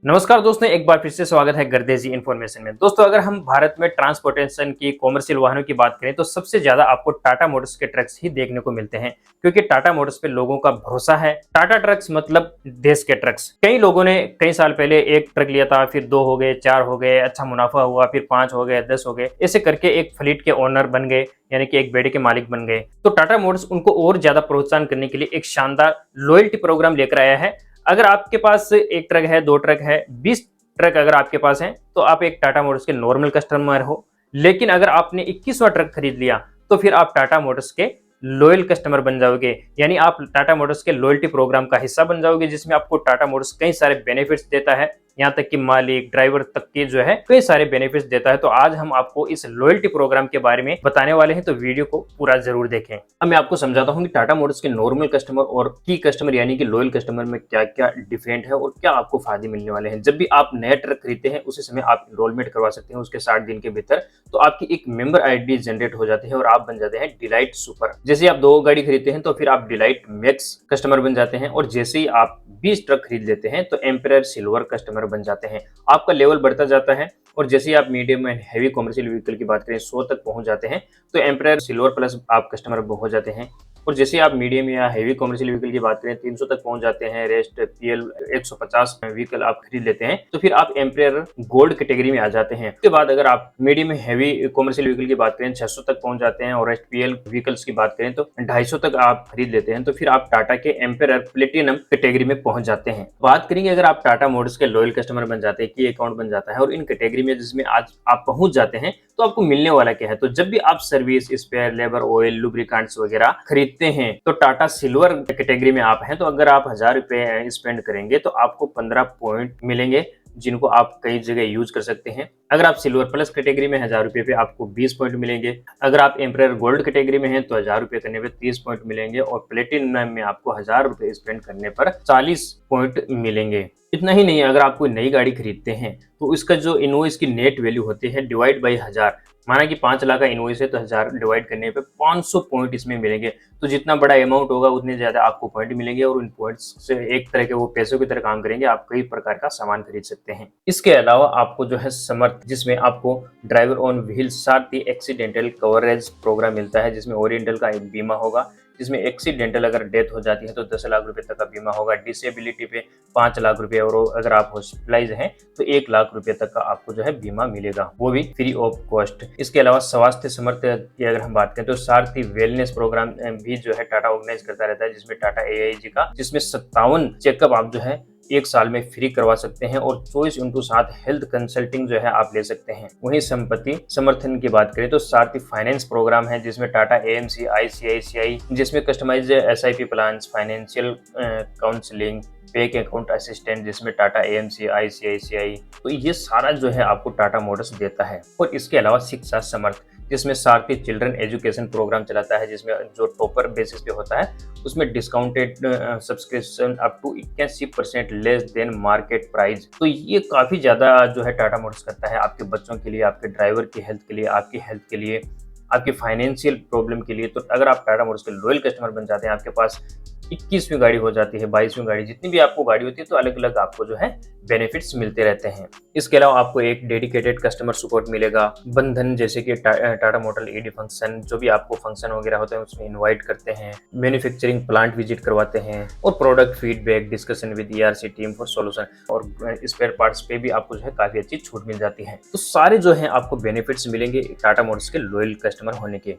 नमस्कार दोस्तों, एक बार फिर से स्वागत है गर्देजी इन्फॉर्मेशन में। दोस्तों, अगर हम भारत में ट्रांसपोर्टेशन की कॉमर्शियल वाहनों की बात करें तो सबसे ज्यादा आपको टाटा मोटर्स के ट्रक्स ही देखने को मिलते हैं, क्योंकि टाटा मोटर्स पे लोगों का भरोसा है। टाटा ट्रक्स मतलब देश के ट्रक्स। कई लोगों ने कई साल पहले एक ट्रक लिया था, फिर 2 हो गए, 4 हो गए, अच्छा मुनाफा हुआ, फिर 5 हो गए, 10 हो गए, ऐसे करके एक फ्लीट के ओनर बन गए, यानी कि एक बेड़े के मालिक बन गए। तो टाटा मोटर्स उनको और ज्यादा प्रोत्साहन करने के लिए एक शानदार लॉयल्टी प्रोग्राम लेकर आया है। अगर आपके पास एक ट्रक है, 2 ट्रक है, 20 ट्रक अगर आपके पास है तो आप एक टाटा मोटर्स के नॉर्मल कस्टमर हो। लेकिन अगर आपने 21वां ट्रक खरीद लिया तो फिर आप टाटा मोटर्स के लॉयल कस्टमर बन जाओगे, यानी आप टाटा मोटर्स के लॉयल्टी प्रोग्राम का हिस्सा बन जाओगे, जिसमें आपको टाटा मोटर्स कई सारे बेनिफिट्स देता है, यहाँ तक कि मालिक ड्राइवर तक के जो है कई सारे बेनिफिट्स देता है। तो आज हम आपको इस लॉयल्टी प्रोग्राम के बारे में बताने वाले हैं, तो वीडियो को पूरा जरूर देखें। अब मैं आपको समझाता हूँ कि टाटा मोटर्स के नॉर्मल कस्टमर और की कस्टमर यानी कि लॉयल कस्टमर में क्या क्या डिफरेंट है और क्या आपको फायदे मिलने वाले हैं। जब भी आप नया ट्रक खरीदते हैं उसी समय आप इनरोलमेंट करवा सकते हैं, उसके 60 दिन के भीतर तो आपकी एक मेंबर आईडी जनरेट हो जाती है और आप बन जाते हैं डिलाइट सुपर। जैसे आप 2 गाड़ी खरीदते हैं तो फिर आप डिलाइट मैक्स कस्टमर बन जाते हैं, और जैसे ही आप 20 ट्रक खरीद लेते हैं तो एम्परर सिल्वर कस्टमर बन जाते हैं। आपका लेवल बढ़ता जाता है, और जैसे ही आप medium and heavy commercial vehicle की बात करें 100 तक पहुंच जाते हैं तो एम्परर सिल्वर प्लस आप कस्टमर हो जाते हैं। और जैसे आप मीडियम या हैवी कमर्शियल व्हीकल की बात करें 300 तक पहुंच जाते हैं, रेस्ट पीएल 150 व्हीकल आप खरीद लेते हैं तो फिर आप एम्परर गोल्ड कैटेगरी में आ जाते हैं। उसके बाद अगर आप मीडियम हैवी कमर्शियल व्हीकल की बात करें 600 तक पहुंच जाते हैं, और रेस्ट पीएल व्हीकल्स की बात करें तो 250 तक आप खरीद लेते हैं तो फिर आप टाटा के एम्परर प्लेटिनम कैटेगरी में पहुंच जाते हैं। बात करेंगे अगर आप टाटा मोटर्स के लॉयल कस्टमर बन जाते हैं, की अकाउंट बन जाता है और इन कैटेगरी में जिसमें आज आप पहुंच जाते हैं तो आपको मिलने वाला क्या है। तो जब भी आप service, spare, labour, oil, lubricants वगैरह खरीदते हैं तो टाटा सिल्वर कैटेगरी में आप हैं तो अगर आप 1000 रुपए स्पेंड करेंगे तो आपको 15 पॉइंट मिलेंगे, जिनको आप कई जगह यूज कर सकते हैं। अगर आप सिल्वर प्लस कैटेगरी में 1000 रुपए पे आपको 20 पॉइंट मिलेंगे। अगर आप एम्परर गोल्ड कैटेगरी में हैं तो 1000 रुपए करने पे 30 पॉइंट मिलेंगे, और प्लेटिनम में आपको 1000 रुपए स्पेंड करने पर 40 पॉइंट मिलेंगे। इतना ही नहीं, अगर आप कोई नई गाड़ी खरीदते हैं तो इसका जो इनवॉइस की नेट वैल्यू होती है डिवाइड बाई 1000, माना कि 5 लाख का इनवॉइस है तो 1000 डिवाइड करने पे 500 पॉइंट इसमें मिलेंगे। तो जितना बड़ा अमाउंट होगा उतने ज्यादा आपको पॉइंट मिलेंगे, और उन पॉइंट्स से एक तरह के वो पैसों की तरह काम करेंगे, आप कई प्रकार का सामान खरीद सकते हैं। इसके अलावा आपको जो है समर्थ, जिसमें आपको ड्राइवर ऑन व्हील साथ ही एक्सीडेंटल कवरेज प्रोग्राम मिलता है, जिसमें ओरिएंटल का एक बीमा होगा, जिसमें एक्सीडेंटल अगर डेथ हो जाती है तो 10 लाख रुपए तक का बीमा होगा, डिसेबिलिटी पे 5 लाख रुपए, और अगर आप हॉस्पिटलाइज हैं तो 1 लाख रुपए तक का आपको जो है बीमा मिलेगा, वो भी फ्री ऑफ कॉस्ट। इसके अलावा स्वास्थ्य समर्थ की अगर हम बात करें तो सारथी वेलनेस प्रोग्राम भी जो है टाटा ऑर्गेनाइज करता रहता है, जिसमें टाटा AIG का, जिसमें 57 चेकअप आप जो है 1 साल में फ्री करवा सकते हैं, और 24/7 हेल्थ कंसल्टिंग जो है आप ले सकते हैं। वहीं संपत्ति समर्थन की बात करें तो सारथी फाइनेंस प्रोग्राम है, जिसमें टाटा AMC, ICICI, जिसमें customised SIP plan, financial counselling, bank account assistant, जिसमें टाटा AMC, ICICI, तो ये सारा जो है आपको टाटा मोटर्स देता है। और इसके अलावा शिक्षा समर्थ, जिसमें सारथी चिल्ड्रन एजुकेशन प्रोग्राम चलाता है, जिसमें जो टॉपर बेसिस पे होता है उसमें discounted subscription up to 81% less than market price. तो ये काफी ज्यादा जो है टाटा मोटर्स करता है आपके बच्चों के लिए, आपके ड्राइवर की हेल्थ के लिए, आपकी हेल्थ के लिए, आपकी फाइनेंशियल प्रॉब्लम के लिए। तो अगर आप टाटा मोटर्स के लॉयल कस्टमर बन जाते हैं, आपके पास 21वीं गाड़ी हो जाती है, 22वीं गाड़ी, जितनी भी आपको गाड़ी होती है तो अलग अलग आपको जो है बेनिफिट्स मिलते रहते हैं। इसके अलावा आपको एक डेडिकेटेड कस्टमर सपोर्ट मिलेगा, बंधन जैसे कि टाटा मोटर ED फंक्शन, जो भी आपको फंक्शन वगैरह होते हैं उसमें इनवाइट करते हैं, मैन्युफैक्चरिंग प्लांट विजिट करवाते हैं, और product feedback, discussion with ERC team for solution, और स्पेयर पार्ट्स पे भी आपको जो है काफी अच्छी छूट मिल जाती है। तो सारे जो है आपको बेनिफिट्स मिलेंगे टाटा मोटर्स के लॉयल कस्टमर होने के।